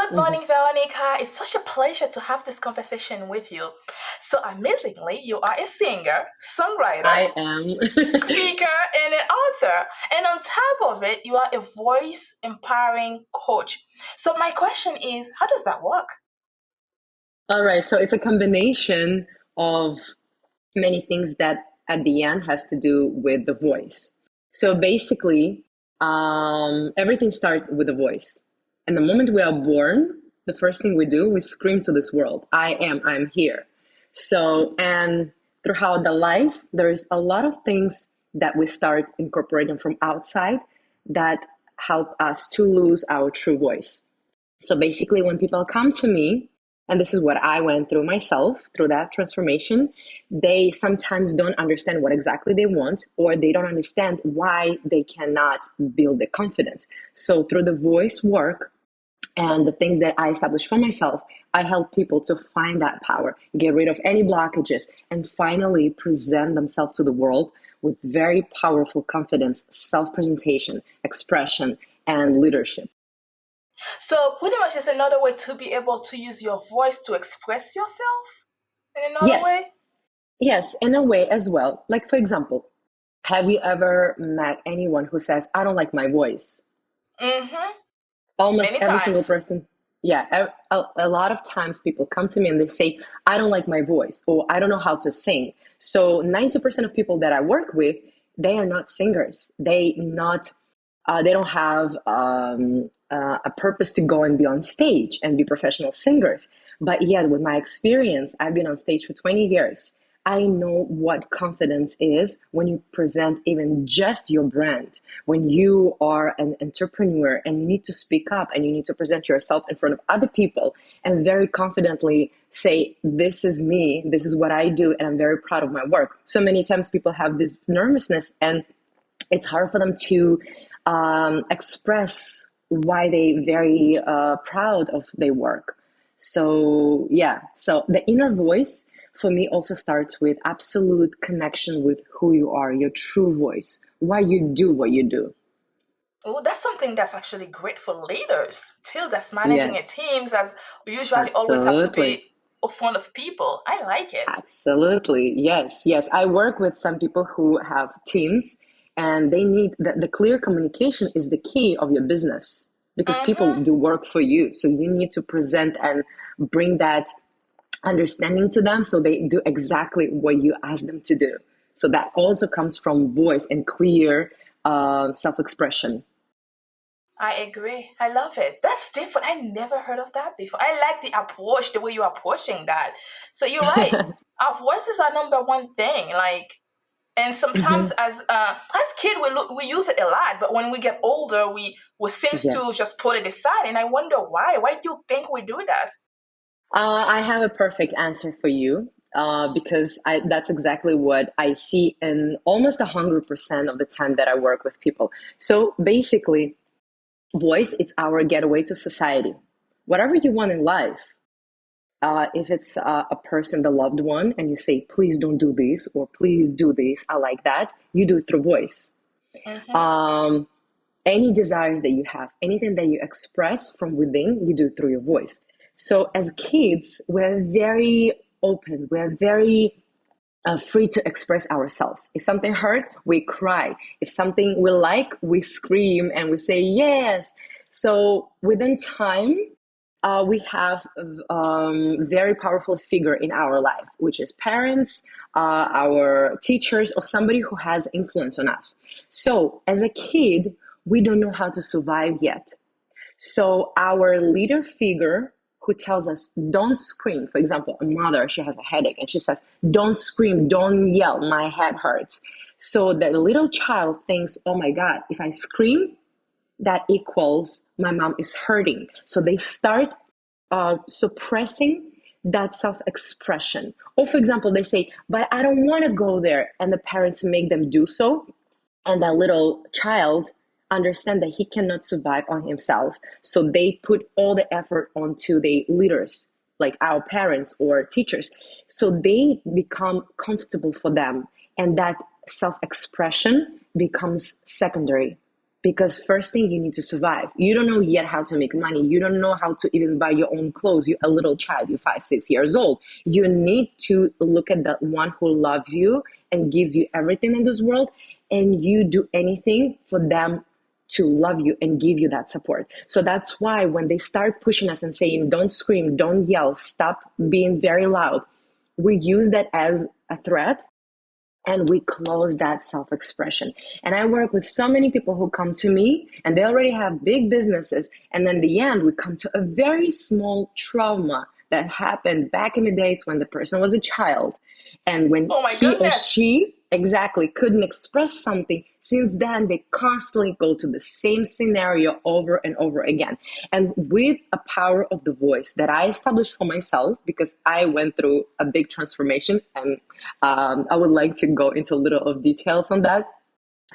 Good Mhm. morning, Veronica. It's such a pleasure to have this conversation with you. So, amazingly, you are a singer, songwriter, I am. speaker, and an author. And on top of it, you are a voice empowering coach. So, my question is, how does that work? All right, so it's a combination of many things that at the end has to do with the voice. So basically, everything starts with the voice. And the moment we are born, the first thing we do, we scream to this world, I'm here. So, and throughout the life, there's a lot of things that we start incorporating from outside that help us to lose our true voice. So basically, when people come to me, and this is what I went through myself through that transformation, they sometimes don't understand what exactly they want, or they don't understand why they cannot build the confidence. So through the voice work and the things that I established for myself, I help people to find that power, get rid of any blockages, and finally present themselves to the world with very powerful confidence, self presentation, expression, and leadership. So, pretty much, it's another way to be able to use your voice to express yourself in another Yes, way. yes, in a way as well. Like, for example, have you ever met anyone who says, I don't like my voice? Mm-hmm. Almost Many every single times. person. Yeah, a lot of times people come to me and they say, I don't like my voice, or I don't know how to sing. So 90% of people that I work with, they are not singers. They don't have a purpose to go and be on stage and be professional singers. But yet, with my experience, I've been on stage for 20 years. I know what confidence is when you present even just your brand, when you are an entrepreneur and you need to speak up and you need to present yourself in front of other people and very confidently say, this is me, this is what I do, and I'm very proud of my work. So many times people have this nervousness and it's hard for them to express why they very proud of their work. So yeah, so the inner voice for me also starts with absolute connection with who you are, your true voice, why you do what you do. Oh, that's something that's actually great for leaders too. That's managing a Yes, teams that usually always have to absolutely. be in front of people. I like it. Absolutely. Yes. Yes. I work with some people who have teams and they need the clear communication is the key of your business because people Mm-hmm. do work for you. So you need to present and bring that understanding to them so they do exactly what you ask them to do. So that also comes from voice and clear self expression. I agree. I love it. That's different. I never heard of that before. I like the approach, the way you're approaching that. So you're right. Our voices are number one thing. And sometimes Mhm. as kid we use it a lot, but when we get older, we seems to just Yes. put it aside. And I wonder why. Why do you think we do that? I have a perfect answer for you because that's exactly what I see in almost 100% of the time that I work with people. So basically, voice, it's our getaway to society. Whatever you want in life, if it's a person, the loved one, and you say, please don't do this, or please do this, I like that, you do it through voice. Mm-hmm. Um, any desires that you have, anything that you express from within, you do it through your voice. So as kids, we're very open, we're very free to express ourselves. If something hurt, we cry. If something we like, we scream and we say yes. So within time, we have very powerful figure in our life, which is parents, our teachers, or somebody who has influence on us. So as a kid, we don't know how to survive yet. So our leader figure who tells us don't scream, for example, a mother, she has a headache and she says, don't scream, don't yell, my head hurts. So the little child thinks, oh my God, if I scream, that equals my mom is hurting. So they start suppressing that self-expression. Or for example, they say, but I don't want to go there. And the parents make them do so, and that little child understand that he cannot survive on himself, so they put all the effort onto the leaders like our parents or teachers, so they become comfortable for them, and that self-expression becomes secondary. Because first thing, you need to survive. You don't know yet how to make money. You don't know how to even buy your own clothes. You're a little child. You're 5, 6 years old. You need to look at the one who loves you and gives you everything in this world, and you do anything for them to love you and give you that support. So that's why when they start pushing us and saying, don't scream, don't yell, stop being very loud, we use that as a threat, and we close that self-expression. And I work with so many people who come to me and they already have big businesses, and then in the end we come to a very small trauma that happened back in the days when the person was a child, and when Oh my he or goodness. she exactly couldn't express something. Since then they constantly go to the same scenario over and over again. And with a power of the voice that I established for myself, because I went through a big transformation, and I would like to go into a little of details on that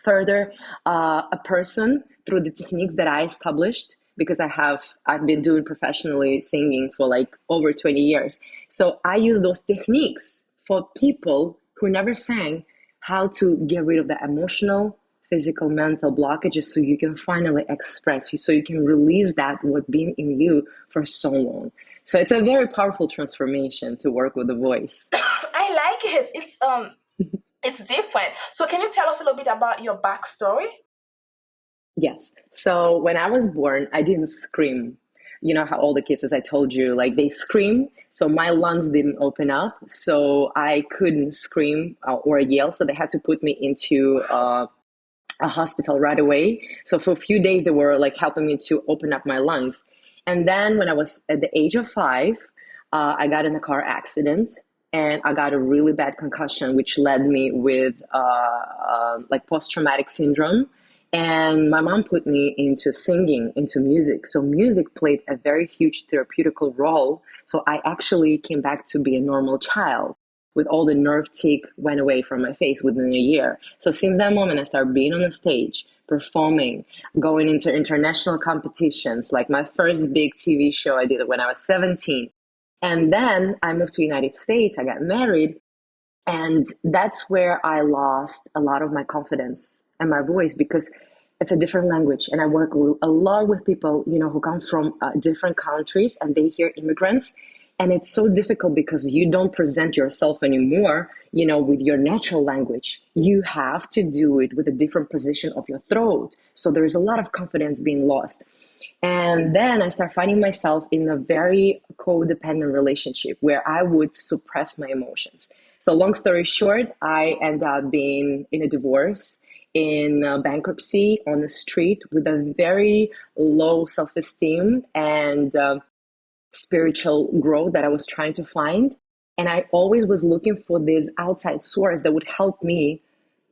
further. A person, through the techniques that I established, because I've been doing professionally singing for like over 20 years, so I use those techniques for people who never sang, how to get rid of the emotional, physical, mental blockages, so you can finally express, so you can release that what been in you for so long. So it's a very powerful transformation to work with the voice. I like it. It's different. So can you tell us a little bit about your backstory? Yes. So when I was born, I didn't scream. You know how all the kids, as I told you, like they scream. So my lungs didn't open up. So I couldn't scream or yell. So they had to put me into a hospital right away. So for a few days, they were like helping me to open up my lungs. And then when I was at the age of 5, I got in a car accident and I got a really bad concussion, which led me with like post-traumatic syndrome. And my mom put me into singing, into music. So music played a very huge therapeutical role. So I actually came back to be a normal child, with all the nerve tick went away from my face within a year. So since that moment, I started being on the stage, performing, going into international competitions. Like my first big TV show I did when I was 17. And then I moved to the United States, I got married, and that's where I lost a lot of my confidence and my voice, because it's a different language. And I work a lot with people, who come from different countries, and they hear immigrants. And it's so difficult because you don't present yourself anymore, with your natural language. You have to do it with a different position of your throat. So there's a lot of confidence being lost. And then I start finding myself in a very codependent relationship where I would suppress my emotions. So long story short, I end up being in a divorce, in bankruptcy, on the street, with a very low self-esteem and spiritual growth that I was trying to find. And I always was looking for this outside source that would help me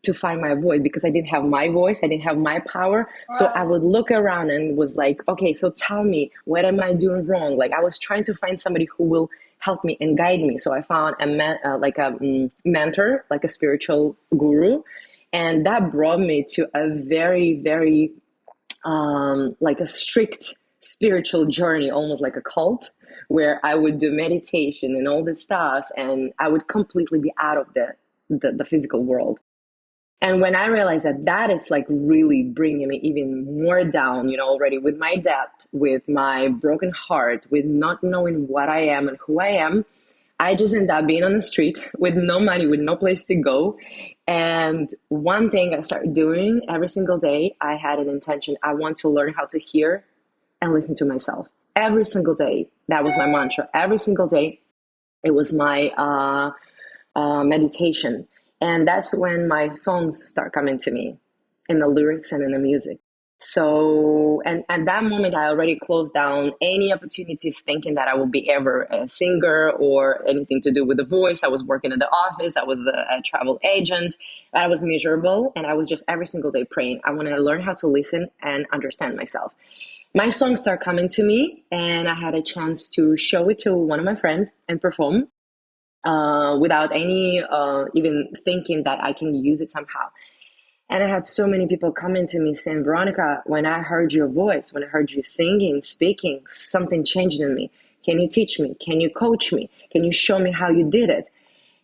to find my voice, because I didn't have my voice, I didn't have my power. So I Right. would look around and was like, okay, so tell me, what am I doing wrong? Like I was trying to find somebody who will help me and guide me. So I found a mentor, like a spiritual guru, and that brought me to a very, very like a strict spiritual journey, almost like a cult, where I would do meditation and all this stuff, and I would completely be out of the physical world. And when I realized that it's like really bringing me even more down, already with my debt, with my broken heart, with not knowing what I am and who I am, I just ended up being on the street with no money, with no place to go. And one thing I started doing every single day, I had an intention. I want to learn how to hear and listen to myself every single day. That was my mantra. Every single day, it was my meditation. And that's when my songs start coming to me, in the lyrics and in the music. So, and at that moment, I already closed down any opportunities thinking that I would be ever a singer or anything to do with the voice. I was working at the office, I was a travel agent, I was miserable, and I was just every single day praying. I want to learn how to listen and understand myself. My songs start coming to me, and I had a chance to show it to one of my friends and perform without any even thinking that I can use it somehow. And I had so many people coming to me saying, Veronica, when I heard your voice, when I heard you singing, speaking, something changed in me. Can you teach me? Can you coach me? Can you show me how you did it?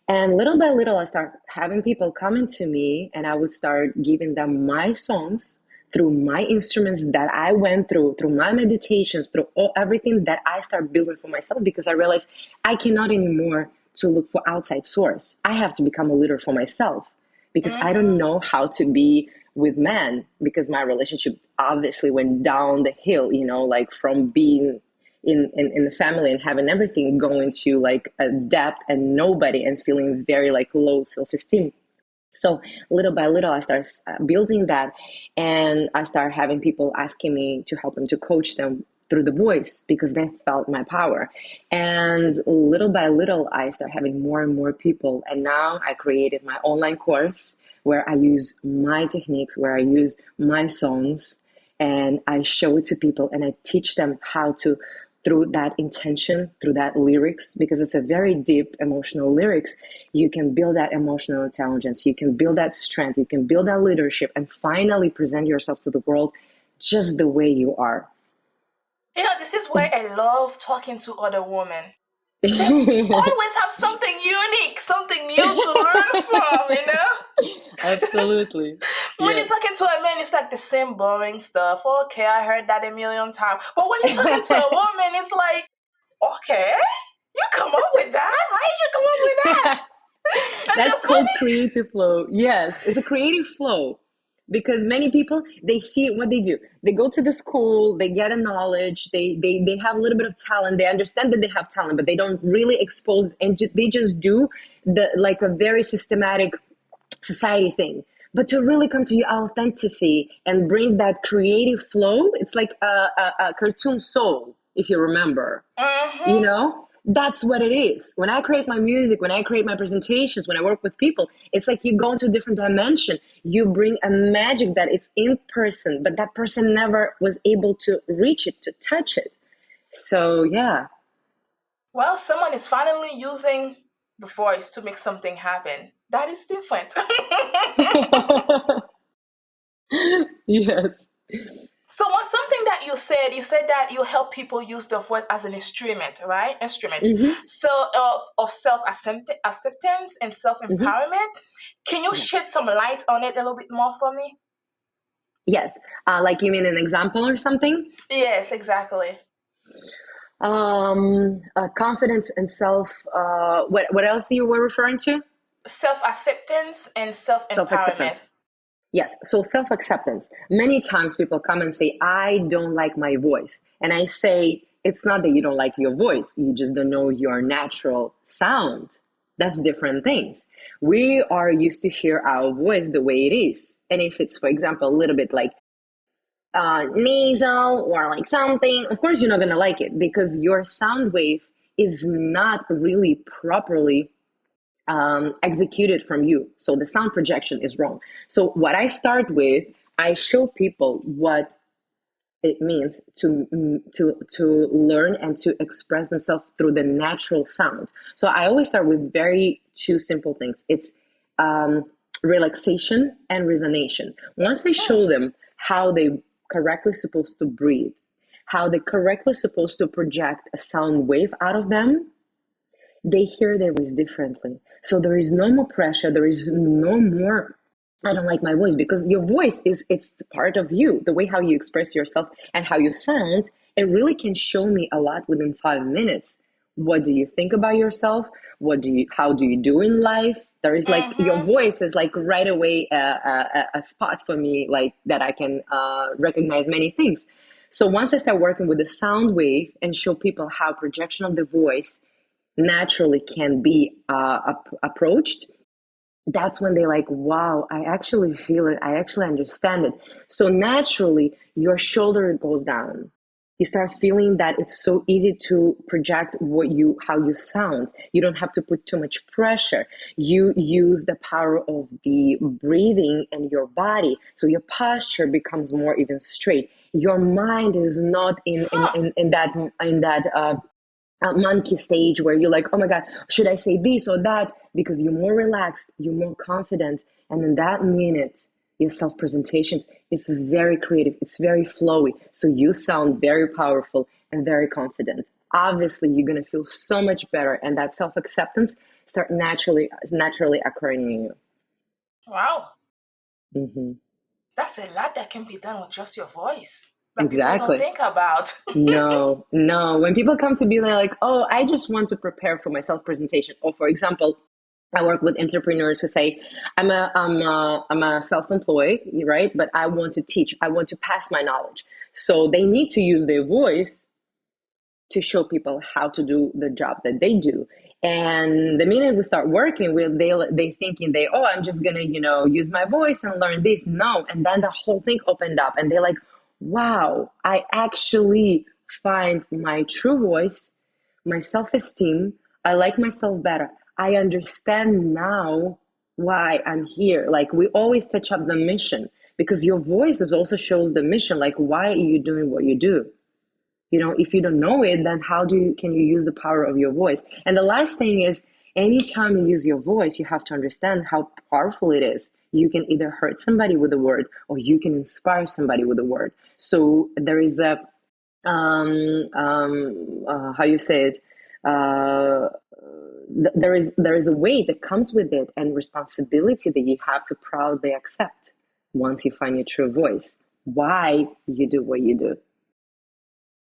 And little by little, I start having people coming to me, and I would start giving them my songs through my instruments that I went through my meditations, through everything that I start building for myself, because I realized I cannot anymore to look for outside source. I have to become a leader for myself, because I don't Mm-hmm. know how to be with men, because my relationship obviously went down the hill, like from being in the family and having everything going to like a depth and nobody and feeling very like low self-esteem. So little by little, I start building that, and I start having people asking me to help them, to coach them through the voice, because they felt my power. And little by little, I start having more and more people. And now I created my online course where I use my techniques, where I use my songs, and I show it to people, and I teach them how to, through that intention, through that lyrics, because it's a very deep emotional lyrics, you can build that emotional intelligence, you can build that strength, you can build that leadership, and finally present yourself to the world just the way you are. This is why I love talking to other women. They always have something unique, something new to learn from. Absolutely. When you're Yes. talking to a man, it's like the same boring stuff. Okay, I heard that a million times. But when you're talking to a woman, it's like, okay, you come up with that? How did you come up with that? And That's the called funny, creative flow. Yes, it's a creative flow, because many people, they see what they do. They go to the school, they get a knowledge, they have a little bit of talent, they understand that they have talent, but they don't really expose, and they just do the like a very systematic society thing. But to really come to your authenticity and bring that creative flow, it's like a cartoon soul, if you remember. mm-hmm. That's what it is. When I create my music, when I create my presentations, when I work with people, it's like you go into a different dimension. You bring a magic that it's in person, but that person never was able to reach it, to touch it. So yeah. Well, someone is finally using the voice to make something happen. That is different. Yes. So, what's something that you said that you help people use the voice as an instrument, right? Instrument. Hmm. So, of self acceptance and self Hmm. empowerment. Can you Yes. shed some light on it a little bit more for me? Yes. Like you mean an example or something? Yes, exactly. Confidence and self. What else you were referring to? Self acceptance and self Self empowerment. acceptance. Yes. So self acceptance. Many times people come and say, I don't like my voice. And I say, it's not that you don't like your voice, you just don't know your natural sound. That's different things. We are used to hear our voice the way it is. And if it's, for example, a little bit like nasal or like something, of course you're not going to like it, because your sound wave is not really properly executed from you. So the sound projection is wrong. So what I start with, I show people what it means to learn and to express themselves through the natural sound. So I always start with very two simple things. It's um, relaxation and resonation. Once I Hmm. show them how they correctly supposed to breathe, how they correctly supposed to project a sound wave out of them, they hear their voice differently. So there is no more pressure. There is no more, I don't like my voice, because your voice it's part of you. The way how you express yourself and how you sound, it really can show me a lot within 5 minutes. What do you think about yourself? How do you do in life? There is like, your Mm-hmm. voice is like right away a spot for me, like that I can recognize many things. So once I start working with the sound wave and show people how projection of the voice naturally can be approached, that's when they like, wow, I actually feel it, I actually understand it. So naturally your shoulder goes down, you start feeling that it's so easy to project how you sound. You don't have to put too much pressure. You use the power of the breathing and your body, so your posture becomes more even straight. Your mind is not Huh. in that monkey stage where you're like, oh my God, should I say this or that? Because you're more relaxed, you're more confident. And in that minute, your self presentation is very creative, it's very flowy. So you sound very powerful and very confident. Obviously, you're going to feel so much better. And that self acceptance start naturally occurring in you. Wow. Mm-hmm. That's a lot that can be done with just your voice that people don't Exactly. think about. No, no. When people come to me, they're like, oh, I just want to prepare for my self presentation. Or, for example, I work with entrepreneurs who say, I'm a self-employed, right? But I want to teach, I want to pass my knowledge. So they need to use their voice to show people how to do the job that they do. And the minute we start working with, they thinking oh, I'm just gonna use my voice and learn this. No, and then the whole thing opened up, and they're like, wow, I actually find my true voice, my self-esteem. I like myself better. I understand now why I'm here. Like, we always touch up the mission, because your voice is also shows the mission. Like, why are you doing what you do? If you don't know it, then how can you use the power of your voice? And the last thing is, anytime you use your voice, you have to understand how powerful it is. You can either hurt somebody with a word, or you can inspire somebody with a word. So there is a how you say it, there is a weight that comes with it, and responsibility that you have to proudly accept once you find your true voice, why you do what you do.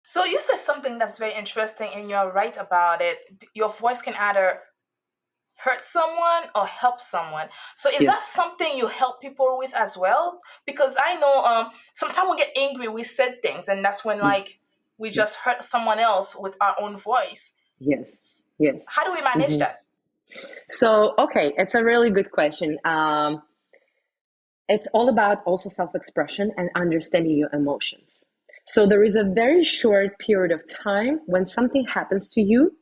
So you said something that's very interesting, and you're right about it. Your voice can either hurt someone or help someone. So is that Yes. something you help people with as well? Because I know sometimes we get angry, we said things, and that's when Yes. like we Yes. just hurt someone else with our own voice. Yes. Yes. How do we manage Hmm. that? So, okay, it's a really good question. It's all about also self-expression and understanding your emotions. So there is a very short period of time when something happens to you,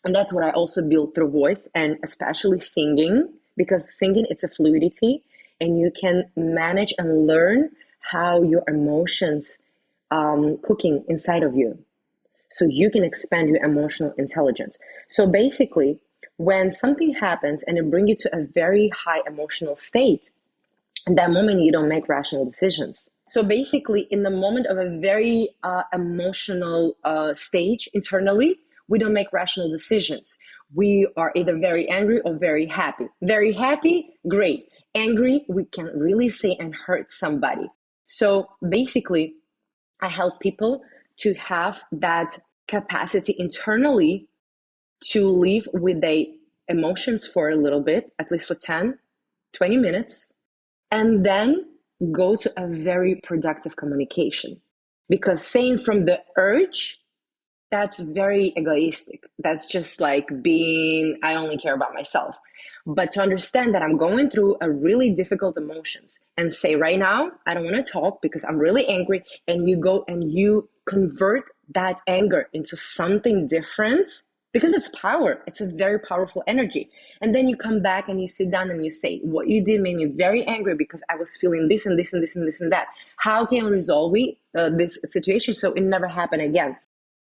and that's what I also build through voice, and especially singing, because singing, it's a fluidity, and you can manage and learn how your emotions cooking inside of you, so you can expand your emotional intelligence. So basically, when something happens and it brings you to a very high emotional state, at that moment you don't make rational decisions. So basically, in the moment of a very emotional stage internally, we don't make rational decisions. We are either very angry or very happy. Very happy, great. Angry, we can really say and hurt somebody. So basically, I help people to have that capacity internally to live with their emotions for a little bit, at least for 10, 20 minutes, and then go to a very productive communication. Because saying from the urge, that's very egoistic. That's just like being, I only care about myself. But to understand that I'm going through a really difficult emotions and say, right now, I don't want to talk because I'm really angry. And you go and you convert that anger into something different, because it's power. It's a very powerful energy. And then you come back and you sit down and you say, what you did made me very angry because I was feeling this and this and this and this and that. How can we resolve this situation so it never happen again?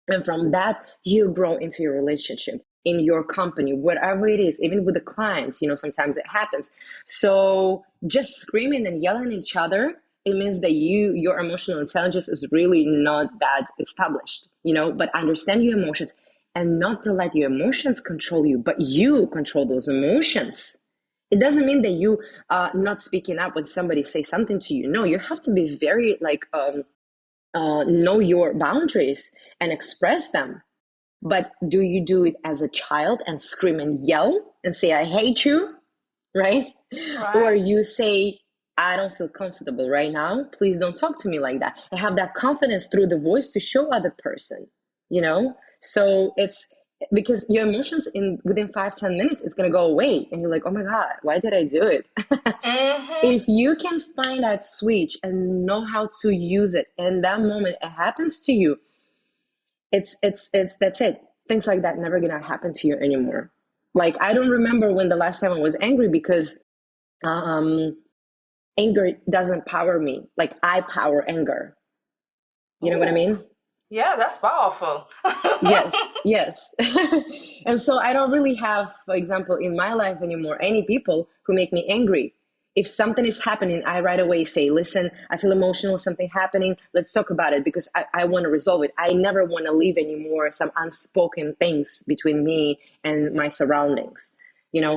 And from that, you grow into your relationship in your company, whatever it is, even with the clients, sometimes it happens. So just screaming and yelling at each other, it means that your emotional intelligence is really not that established, but understand your emotions, and not to let your emotions control you, but you control those emotions. It doesn't mean that you not speaking up when somebody says something to you. No, you have to be very know your boundaries and express them. But do you do it as a child and scream and yell and say, I hate you, right? Or Right. you say, I don't feel comfortable right now. Please don't talk to me like that. And have that confidence through the voice to show other person, you know? So it's because your emotions in within 5-10 minutes, it's gonna go away. And you're like, oh my God, why did I do it? Mm-hmm. If you can find that switch and know how to use it, and that moment it happens to you, it's that's it. Things like that never gonna happen to you anymore. Like, I don't remember when the last time I was angry, because um anger doesn't power me. Like, I power anger. You know what I Ooh. mean? Yeah, that's powerful. Yes, yes. And so I don't really have, for example, in my life anymore, any people who make me angry. If something is happening, I right away say, listen, I feel emotional, something happening, let's talk about it, because I want to resolve it. I never want to leave anymore some unspoken things between me and my surroundings.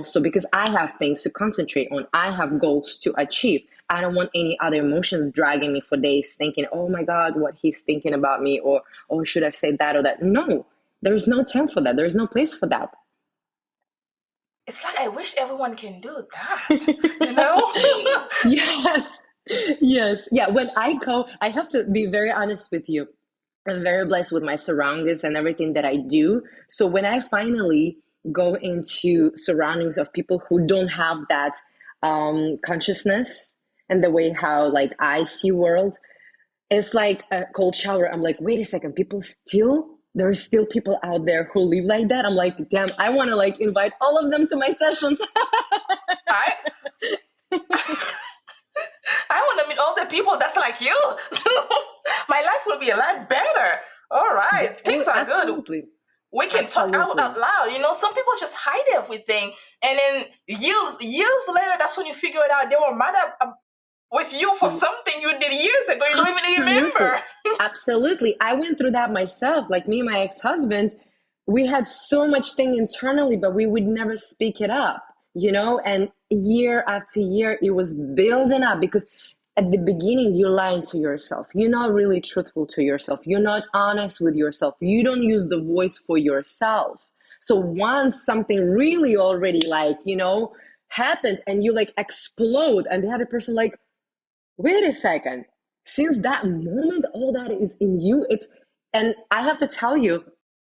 So because I have things to concentrate on, I have goals to achieve. I don't want any other emotions dragging me for days thinking, oh my God, what he's thinking about me, or oh, should I say that or that? No, there is no time for that. There is no place for that. It's like I wish everyone can do that, you know? Yes. Yes. Yeah. When I go, I have to be very honest with you. I'm very blessed with my surroundings and everything that I do. So when I finally go into surroundings of people who don't have that consciousness and the way how like I see world, it's like a cold shower. I'm like, wait a second, there are still people out there who live like that. I'm like, damn, I want to like invite all of them to my sessions. I I want to meet all the people that's like you. My life will be a lot better. All right, Oh, things are good. absolutely. We can talk out Absolutely. loud. Some people just hide everything, and then years later, that's when you figure it out. They were mad with you for something you did years ago. You don't even Absolutely. remember. Absolutely. I went through that myself. Like me and my ex-husband, we had so much thing internally, but we would never speak it up. And year after year, it was building up because at the beginning, you're lying to yourself. You're not really truthful to yourself. You're not honest with yourself. You don't use the voice for yourself. So once something really already happened and you like explode and the other person like, wait a second, since that moment all that is in you, and I have to tell you,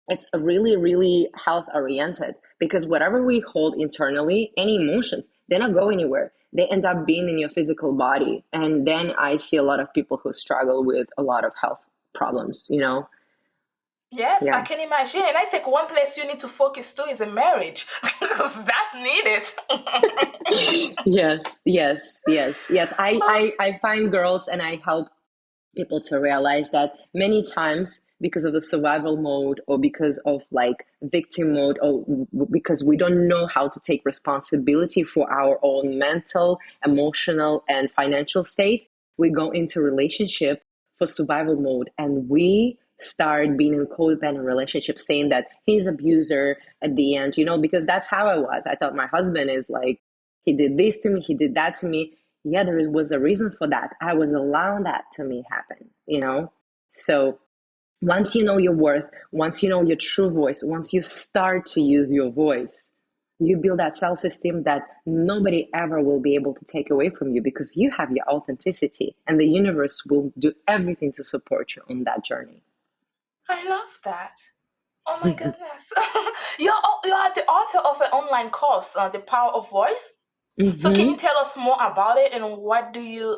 it's really really health oriented, because whatever we hold internally, any emotions, they don't go anywhere. They end up being in your physical body, and then I see a lot of people who struggle with a lot of health problems. Yes, I Yeah. can imagine. And I think one place you need to focus too is a marriage because that's needed. Yes, yes, yes, yes. I find girls and I help people to realize that many times, because of the survival mode or because of like victim mode, or because we don't know how to take responsibility for our own mental, emotional and financial state, we go into relationship for survival mode, and we start being in codependent relationship, saying that he's abuser at the end, because that's how I was. I thought my husband is like, he did this to me, he did that to me. Yeah, there was a reason for that. I was allowing that to me happen. So once you know your worth, once you know your true voice, once you start to use your voice, you build that self-esteem that nobody ever will be able to take away from you, because you have your authenticity and the universe will do everything to support you on that journey. I love that. Oh my goodness. You are the author of an online course, The Power of Voice. So can you Mm-hmm. tell us more about it and what do you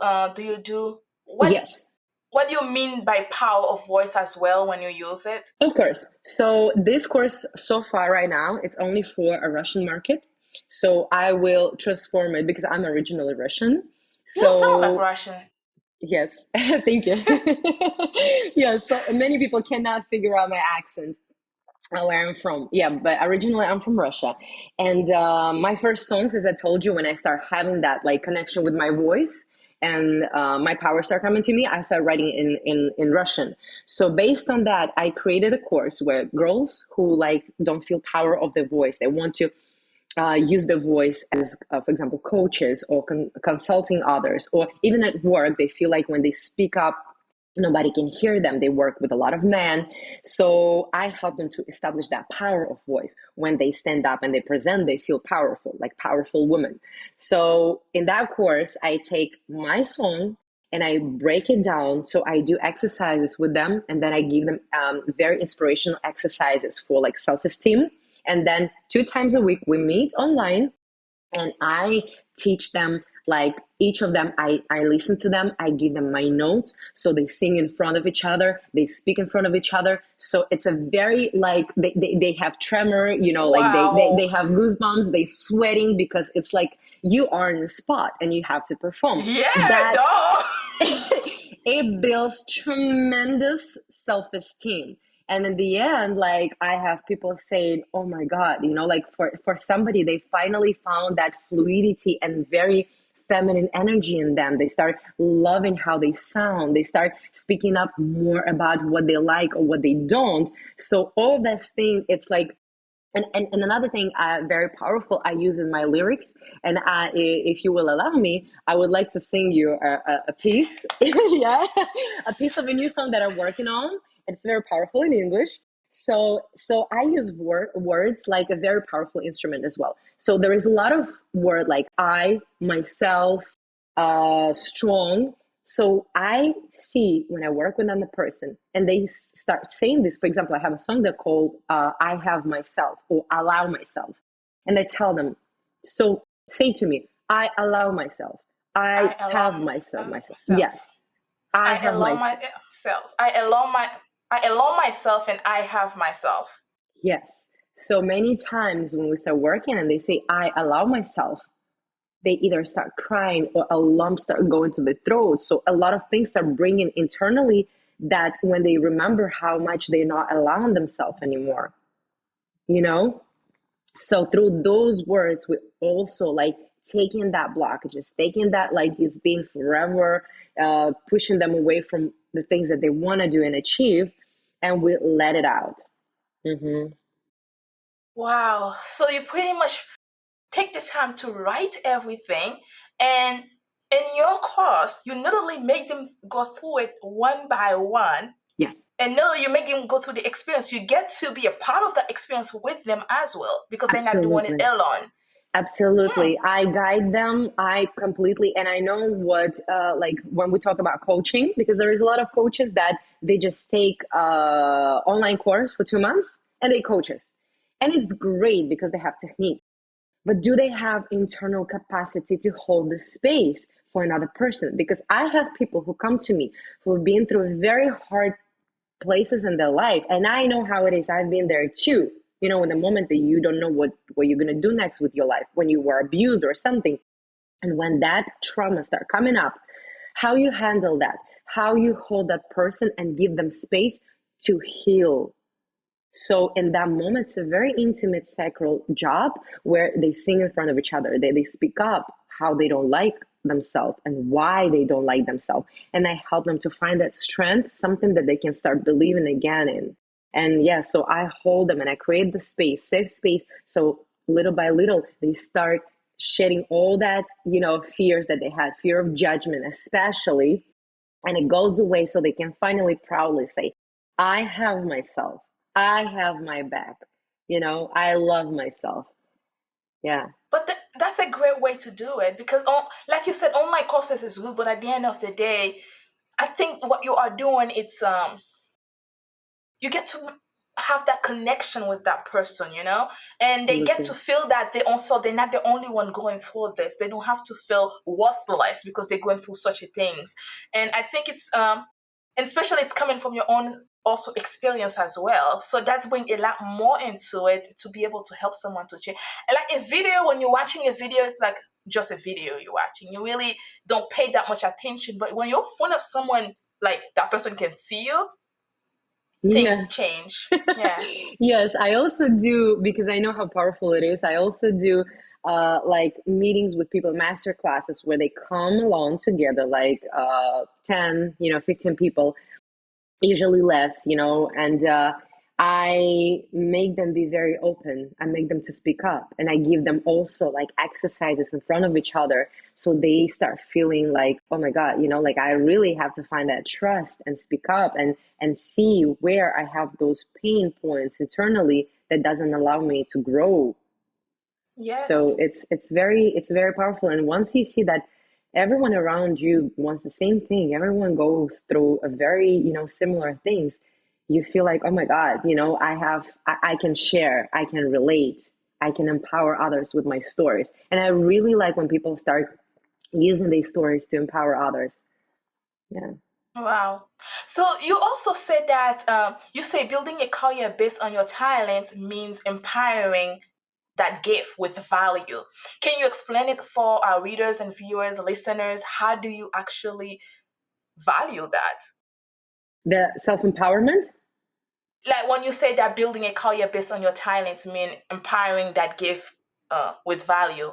do? Yes. What do you mean by power of voice as well when you use it? Of course. So this course so far right now, it's only for a Russian market. So I will transform it because I'm originally Russian. You sound like So Russian. yes, thank you. Yeah, so many people cannot figure out my accent, where I'm from. Yeah, but originally I'm from Russia. And my first songs, as I told you, when I start having that like connection with my voice and my power start coming to me, I start writing in Russian. So based on that, I created a course where girls who like don't feel power of their voice, they want to use the voice as, for example, coaches or consulting others, or even at work, they feel like when they speak up, nobody can hear them. They work with a lot of men. So I help them to establish that power of voice. When they stand up and they present, they feel powerful, like powerful women. So in that course, I take my song and I break it down. So I do exercises with them, and then I give them very inspirational exercises for like self-esteem. And then 2 times a week, we meet online and I teach them, like each of them, I listen to them, I give them my notes. So they sing in front of each other, they speak in front of each other. So it's a very like, they have tremor, like they Wow. have goosebumps, they sweating, because it's like you are in the spot and you have to perform. Yeah, That duh. it builds tremendous self-esteem. And in the end, like I have people saying, oh my God, like for somebody, they finally found that fluidity and very feminine energy in them. They start loving how they sound. They start speaking up more about what they like or what they don't. So all this thing, it's like And another thing very powerful I use in my lyrics, and if you will allow me, I would like to sing you a piece. Yeah, a piece of a new song that I'm working on. It's very powerful in English. So I use words like a very powerful instrument as well. So there is a lot of word like I, myself, strong. So I see when I work with another person and they start saying this, for example, I have a song that called I Have Myself or Allow Myself. And I tell them, so say to me, I allow myself. I I have allow myself. Yeah, myself. I I have allow myself. myself. I allow myself and I have myself. Yes. So many times when we start working and they say, I allow myself, they either start crying or a lump start going to the throat. So a lot of things start bringing internally that when they remember how much they're not allowing themselves anymore, you know? So through those words, we also like taking that blockages, taking that like it's been forever, pushing them away from the things that they want to do and achieve, and we let it out. Mm-hmm. Wow. So you pretty much take the time to write everything, and in your course you not only make them go through it one by one, Yes. and not only you make them go through the experience, you get to be a part of that experience with them as well, because they're not doing it Absolutely. alone. Hmm. Absolutely. I guide them. I completely, and I know what, like when we talk about coaching, because there is a lot of coaches that they just take online course for 2 months and they coach us. And it's great because they have technique. But do they have internal capacity to hold the space for another person? Because I have people who come to me who have been through very hard places in their life, and I know how it is. I've been there too. You know, in the moment that you don't know what you're gonna do next with your life, when you were abused or something, and when that trauma start coming up, how you handle that, how you hold that person and give them space to heal. So in that moment, it's a very intimate sacral job where they sing in front of each other. They speak up how they don't like themselves and why they don't like themselves. And I help them to find that strength, something that they can start believing again in. And yeah, so I hold them and I create the space, safe space. So little by little, they start shedding all that, fears that they had, fear of judgment, especially, and it goes away so they can finally proudly say, I have myself. I have my back. I love myself. Yeah. But that's a great way to do it, because like you said, online courses is good, but at the end of the day, I think what you are doing, it's you get to have that connection with that person, and they get to Absolutely. feel that they're not the only one going through this. They don't have to feel worthless because they're going through such a things. And I think it's and especially it's coming from your own also experience as well, so that's bring a lot more into it to be able to help someone to change. And like a video, when you're watching a video, it's like just a video you're watching, you really don't pay that much attention. But when you're in front of someone, like that person can see you, things Yes. change. Yeah. Yes, I also do, because I know how powerful it is. I also do like meetings with people, master classes where they come along together, like 10, 15 people, usually less, and I make them be very open. I make them to speak up, and I give them also like exercises in front of each other, so they start feeling like, oh my God, like I really have to find that trust and speak up and see where I have those pain points internally that doesn't allow me to grow. So Yes. it's very powerful. And once you see that everyone around you wants the same thing, everyone goes through a very, similar things, you feel like, oh my God, I can share, I can relate, I can empower others with my stories. And I really like when people start using these stories to empower others. Yeah. Wow. So you also said that you say building a career based on your talent means empowering that gift with value. Can you explain it for our readers and viewers, listeners? How do you actually value that? The self-empowerment. Like when you say that building a career based on your talents mean empowering that gift with value.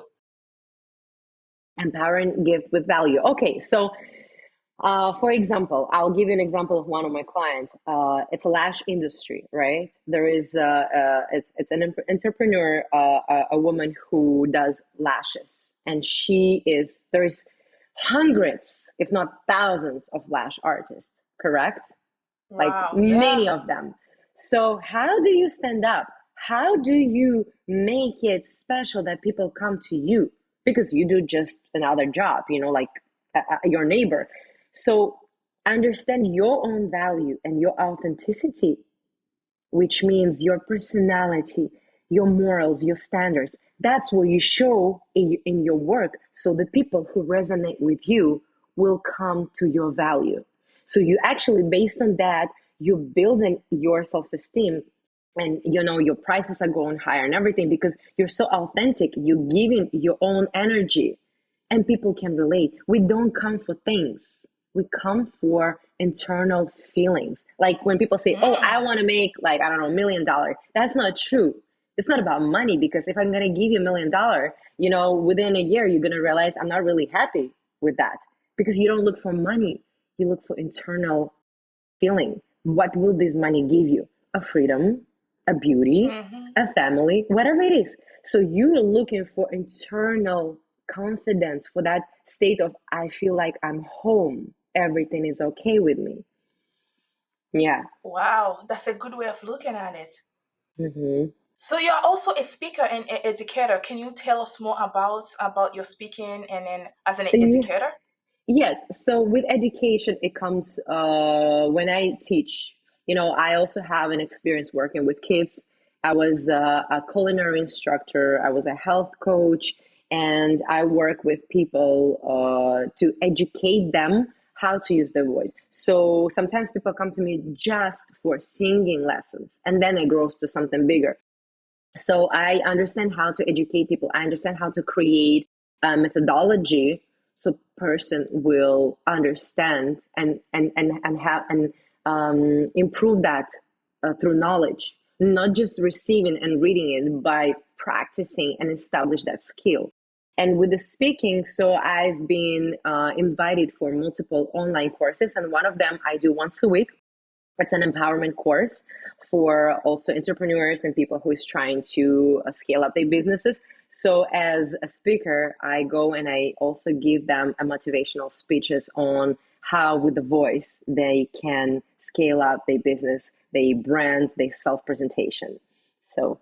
Empowering gift with value. Okay, so For example, I'll give you an example of one of my clients. It's a lash industry, right? There is it's an entrepreneur, a woman who does lashes, and there's hundreds, if not thousands, of lash artists. Correct? Like Wow, many yeah. of them. So how do you stand up? How do you make it special that people come to you? Because you do just another job, like your neighbor. So understand your own value and your authenticity, which means your personality, your morals, your standards. That's what you show in your work. So the people who resonate with you will come to your value. So you actually, based on that, you're building your self-esteem, and your prices are going higher and everything because you're so authentic. You're giving your own energy, and people can relate. We don't come for things. We come for internal feelings. Like when people say, "Oh, I Mm, want to make, like, I don't know, $1 million." That's not true. It's not about money, because if I'm going to give you $1 million, within a year, you're going to realize I'm not really happy with that, because you don't look for money. You look for internal feeling. What will this money give you? A freedom, a beauty, mm-hmm. a family, whatever it is. So you're looking for internal confidence, for that state of, I feel like I'm home. Everything is okay with me. Yeah. Wow, that's a good way of looking at it. Hmm. So you're also a speaker and an educator. Can you tell us more about your speaking and then as an educator? Yes. So with education, it comes when I teach. I also have an experience working with kids. I was a culinary instructor. I was a health coach, and I work with people to educate them how to use their voice. So sometimes people come to me just for singing lessons, and then it grows to something bigger. So I understand how to educate people. I understand how to create a methodology so person will understand and have and improve that through knowledge, not just receiving and reading it, by practicing and establish that skill. And with the speaking, so I've been invited for multiple online courses, and one of them I do once a week. It's an empowerment course for also entrepreneurs and people who is trying to scale up their businesses. So as a speaker, I go and I also give them a motivational speeches on how with the voice they can scale up their business, their brands, their self-presentation. So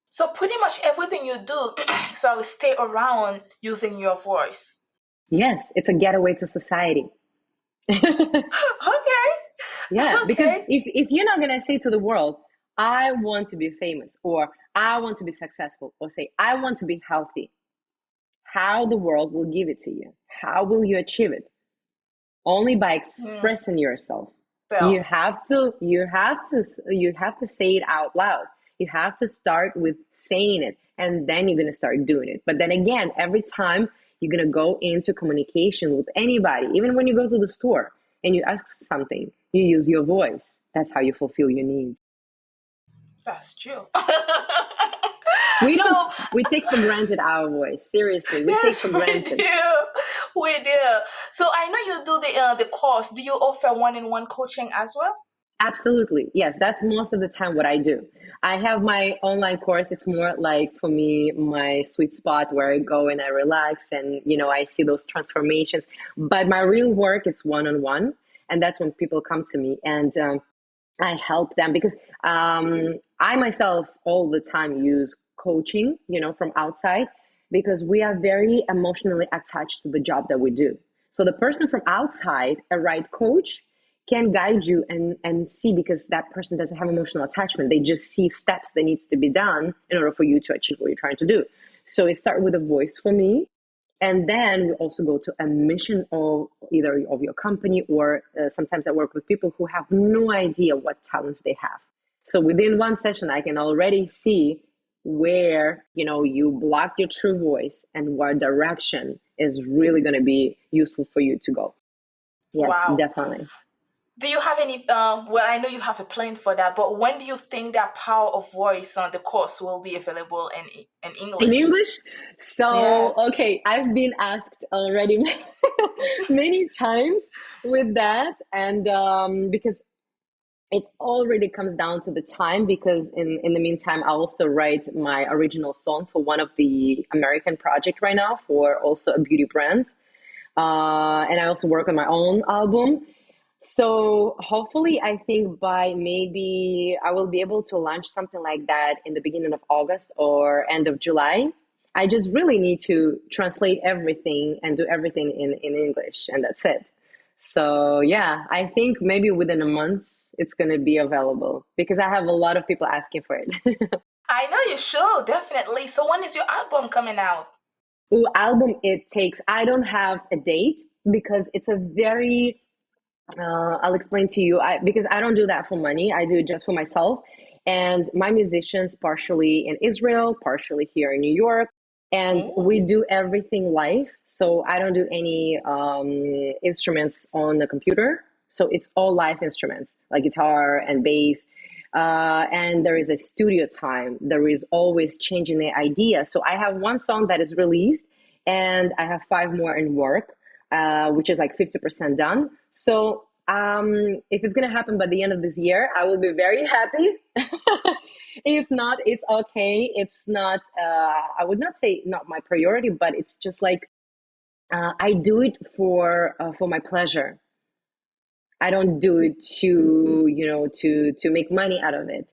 So pretty much everything you do, so stay around using your voice. yes, it's a getaway to society. Okay. Yeah, because Okay. if you're not gonna say to the world, I want to be famous, or I want to be successful, or say I want to be healthy, how the world will give it to you? How will you achieve it? Only by Mm, expressing yourself. You self. have to you have to say it out loud. You have to start with saying it, and then you're gonna start doing it. But then again, every time you're gonna go into communication with anybody, even when you go to the store and you ask for something, you use your voice. That's how you fulfill your needs. That's true. We don't So we take for granted our voice. Seriously, we take yes, for we granted. do. We do. So I know you do the course. Do you offer one-on-one coaching as well? Absolutely. Yes, that's most of the time what I do. I have my online course. It's more like, for me, my sweet spot where I go and I relax, and I see those transformations. But my real work, it's one-on-one, and that's when people come to me, and I help them, because I myself all the time use coaching, from outside, because we are very emotionally attached to the job that we do. So the person from outside, a right coach, can guide you and see, because that person doesn't have emotional attachment. They just see steps that needs to be done in order for you to achieve what you're trying to do. So it started with a voice for me, and then we also go to a mission of either of your company, or sometimes I work with people who have no idea what talents they have. So within one session, I can already see where you block your true voice and what direction is really going to be useful for you to go. Yes, Wow. definitely. Do you have any? Well, I know you have a plan for that, but when do you think that Power of Voice on the course will be available in In English? English? So, Yes. okay, I've been asked already many times with that. And because it already comes down to the time, because in the meantime, I also write my original song for one of the American project right now for also a beauty brand. And I also work on my own album. So hopefully, I think by maybe I will be able to launch something like that in the beginning of August or end of July. I just really need to translate everything and do everything in English, and that's it. So yeah, I think maybe within a month it's gonna be available because I have a lot of people asking for it. I know you should, definitely. So when is your album coming out? Ooh, album it takes. I don't have a date because it's a very I'll explain to you. Because I don't do that for money. I do it just for myself. And my musicians, partially in Israel, partially here in New York, and we Ooh. do everything live. So I don't do any instruments on the computer. So it's all live instruments like guitar and bass. And there is a studio time. There is always changing the idea. So I have one song that is released, and I have five more in work, which is like 50% done. So if it's gonna happen by the end of this year, I will be very happy. If not, it's okay. It's not. I would not say not my priority, but it's just like I do it for my pleasure. I don't do it to to make money out of it.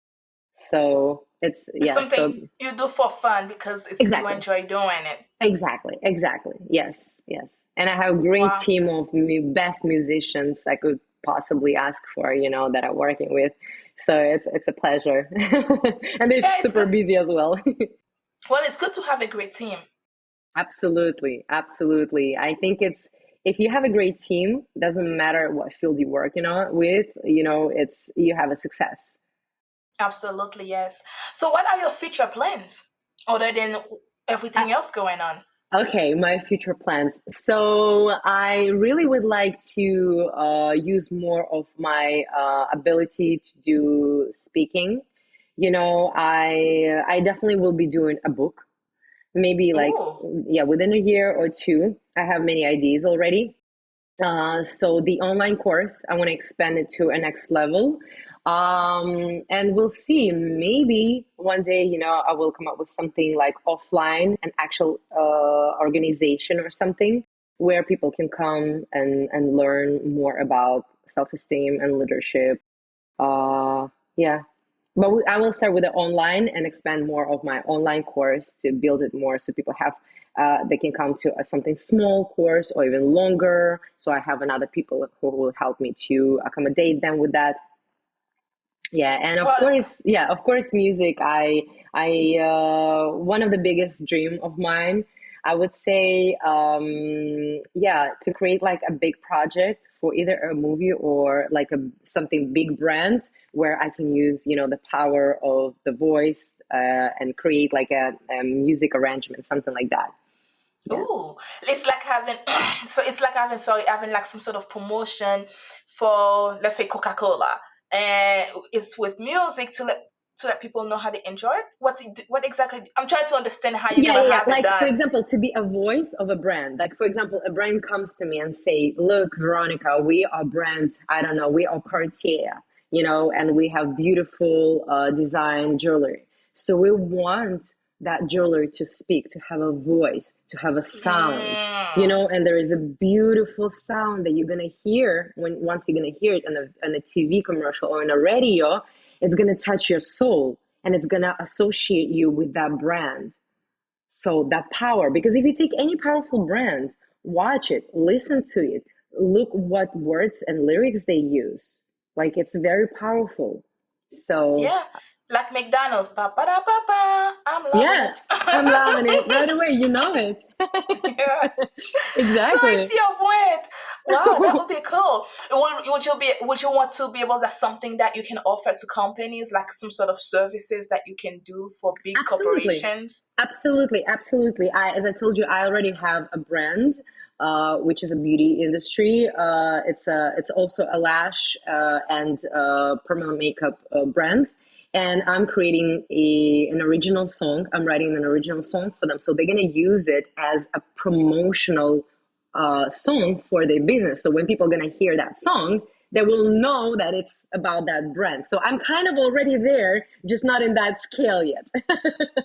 So it's It's yeah. So something you do for fun because it's you exactly. enjoy doing it. Exactly, exactly. Yes, yes. And I have a great Wow. team of best musicians I could possibly ask for, that I'm working with. So it's a pleasure. And they're Yeah, it's super good. busy as well. Well, it's good to have a great team. Absolutely, absolutely. I think it's if you have a great team, doesn't matter what field you work, with, it's you have a success. Absolutely, yes. So, what are your future plans other than everything else going on? Okay, my future plans. So I really would like to use more of my ability to do speaking. I definitely will be doing a book, maybe like Ooh. yeah, within a year or two. I have many ideas already. So the online course, I want to expand it to a next level. And we'll see. Maybe one day, I will come up with something like offline, an actual organization or something where people can come and learn more about self-esteem and leadership. Yeah, but I will start with the online and expand more of my online course to build it more so people have they can come to something small course or even longer. So I have another people who will help me to accommodate them with that. Yeah, and Well, of course, music. One of the biggest dream of mine, I would say, yeah, to create like a big project for either a movie or like something big brand where I can use, the power of the voice and create like a music arrangement, something like that. Yeah. ooh, it's like having so it's like having sorry having like some sort of promotion for let's say Coca-Cola, and it's with music to let people know how to enjoy it. What exactly? I'm trying to understand how you're Yeah, gonna yeah, yeah. have it Like for done. example, to be a voice of a brand. Like for example, a brand comes to me and say, "Look, Veronica, we are brand. I don't know, we are Cartier, and we have beautiful design jewelry. So we want that jewelry to speak, to have a voice, to have a sound, Mm. And there is a beautiful sound that you're gonna hear once you're gonna hear it in a TV commercial or in a radio. It's gonna touch your soul." And it's gonna associate you with that brand, so that power, because if you take any powerful brand, watch it, listen to it, look what words and lyrics they use. Like it's very powerful. So Yeah, like McDonald's. Pa pa da pa pa. I'm loving yeah, it. I'm loving it right away. You know it. Yeah. So I Exactly. see your point. Wow, that would be cool. Would you want to be able, that's something that you can offer to companies, like some sort of services that you can do for big Absolutely. corporations? Absolutely, absolutely. As I told you, I already have a brand, which is a beauty industry. It's also a lash and permanent makeup brand, and I'm creating an original song. I'm writing an original song for them, so they're gonna use it as a promotional song for their business. So when people are gonna hear that song, they will know that it's about that brand. So I'm kind of already there, just not in that scale yet.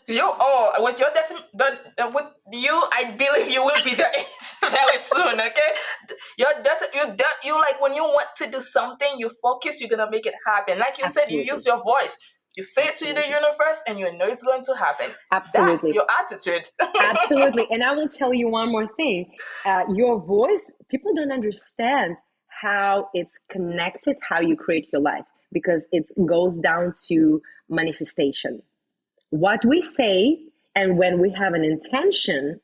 With your with you, I believe you will be there very soon. Okay, your data, you like when you want to do something, you focus, you're gonna make it happen. Like you said, you use Absolutely. your voice. You say it to the Absolutely. universe, and you know it's going to happen. That's Absolutely. your attitude. Absolutely. And I will tell you one more thing. Your voice, people don't understand how it's connected, how you create your life, because it goes down to manifestation. What we say, and when we have an intention,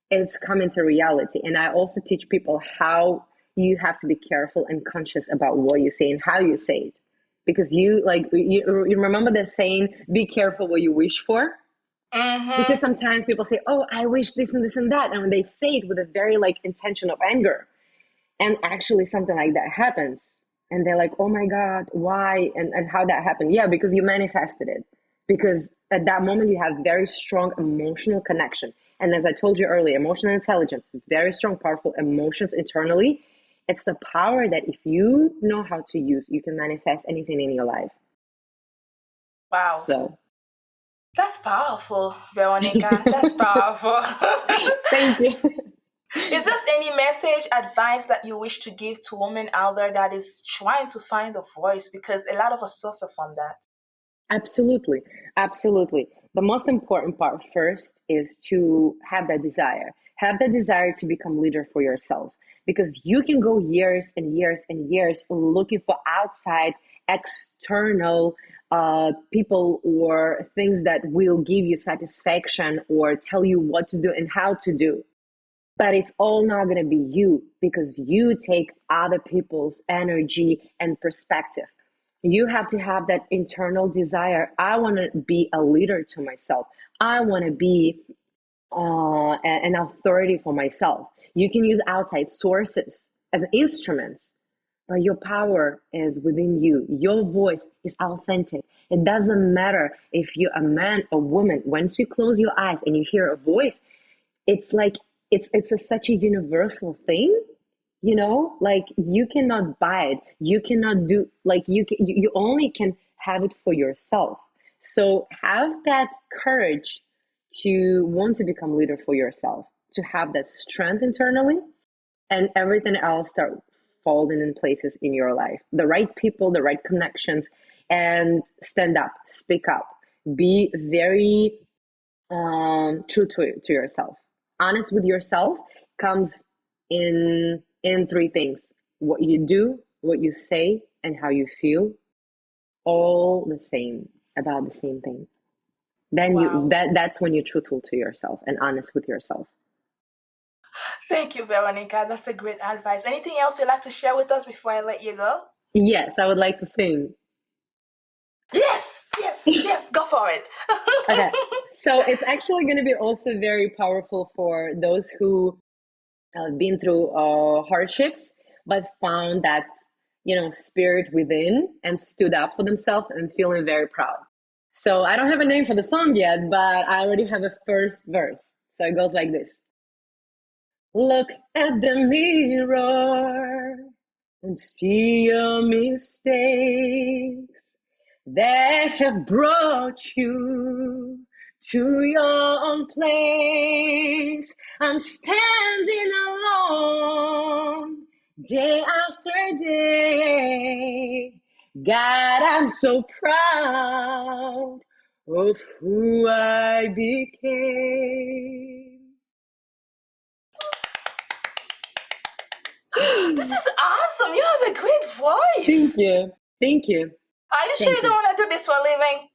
it's coming to reality. And I also teach people how you have to be careful and conscious about what you say and how you say it. Because you remember that saying, be careful what you wish for? Because Mm-hmm. sometimes people say, oh, I wish this and this and that. And when they say it with a very like intention of anger, and actually something like that happens. And they're like, oh my God, why? And how that happened? Yeah, because you manifested it. Because at that moment you have very strong emotional connection. And as I told you earlier, emotional intelligence, very strong, powerful emotions internally. It's the power that if you know how to use, you can manifest anything in your life. Wow, So that's powerful, Veronica. That's powerful. thank you. Is there any message, advice that you wish to give to women out there that is trying to find a voice? Because a lot of us suffer from that. Absolutely. Absolutely. The most important part first is to have that desire. Have that desire to become leader for yourself, because you can go years and years and years looking for outside external people or things that will give you satisfaction or tell you what to do and how to do. But it's all not going to be you, because you take other people's energy and perspective. You have to have that internal desire. I want to be a leader to myself. I want to be an authority for myself. You can use outside sources as instruments, but your power is within you. Your voice is authentic. It doesn't matter if you're a man or woman. Once you close your eyes and you hear a voice, it's like such a universal thing, like you cannot buy it, you cannot do, like you only can have it for yourself. So have that courage to want to become leader for yourself, to have that strength internally, and everything else start falling in places in your life, the right people, the right connections. And stand up, speak up, be very true to yourself. Honest with yourself comes in three things: what you do, what you say, and how you feel. All the same, about the same thing. Then Wow. that's when you're truthful to yourself and honest with yourself. Thank you, Veronica. That's a great advice. Anything else you'd like to share with us before I let you go? Yes, I would like to sing. Yes, yes, yes, go for it. Okay, so it's actually going to be also very powerful for those who been through hardships, but found that, spirit within and stood up for themselves and feeling very proud. So I don't have a name for the song yet, but I already have a first verse. So it goes like this: look at the mirror and see your mistakes that have brought you to your own place. I'm standing alone day after day. God, I'm so proud of who I became. This is awesome. You have a great Thank voice. you. Thank you. Are you sure Thank you you. don't want to do this for a living?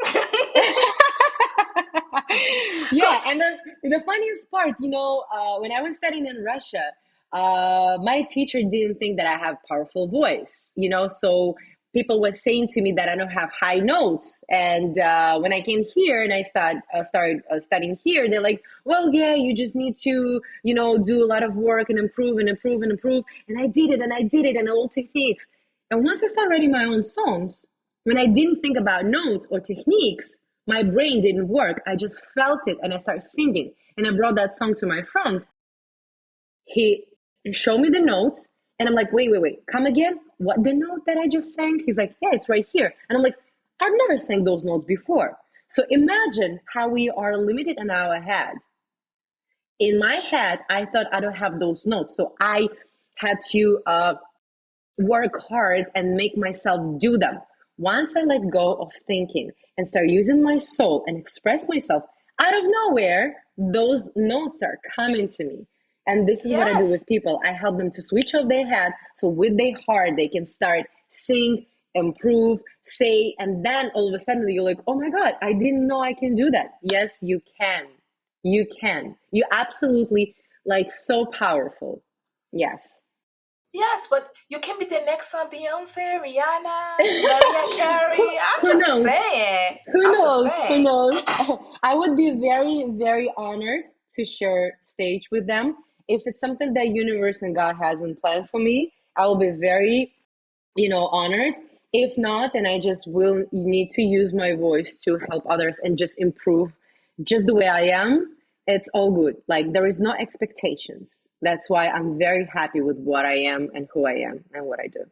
Yeah, and the funniest part, when I was studying in Russia, My teacher didn't think that I have powerful voice, so people were saying to me that I don't have high notes. And when I came here and I started studying here, they're like, well, yeah, you just need to, do a lot of work and improve and improve and improve. And I did it and I did it and all techniques. And once I started writing my own songs, when I didn't think about notes or techniques, my brain didn't work. I just felt it and I started singing. And I brought that song to my friend. He showed me the notes and I'm like, wait, come again? What, the note that I just sang? He's like, yeah, it's right here. And I'm like, I've never sang those notes before. So imagine how we are limited in our head. In my head, I thought I don't have those notes. So I had to work hard and make myself do them. Once I let go of thinking and start using my soul and express myself, out of nowhere, those notes are coming to me. And this is what I do with people. I help them to switch off their head. So with their heart, they can start sing, improve, say, and then all of a sudden you're like, oh my God, I didn't know I can do that. Yes, you can. You can. You're absolutely so powerful. Yes. Yes, but you can be the next Beyonce, Rihanna, Mariah Carey. I'm Who just knows? saying. Who I'm knows? just saying. Who knows? I would be very, very honored to share stage with them. If it's something that universe and God hasn't planned for me, I will be very, honored. If not, and I just will need to use my voice to help others and just improve just the way I am, it's all good. There is no expectations. That's why I'm very happy with what I am and who I am and what I do.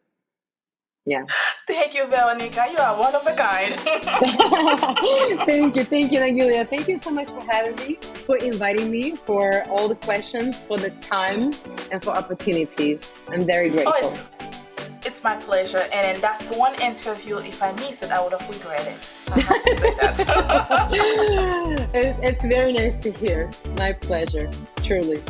Yeah. Thank you, Veronika. You are one of a kind. Thank you, Naghilia. Thank you so much for having me, for inviting me, for all the questions, for the time, and for opportunity. I'm very grateful. Oh, it's my pleasure. And that's one interview, if I miss it, I would have regretted. I have to say that. It's very nice to hear. My pleasure, truly.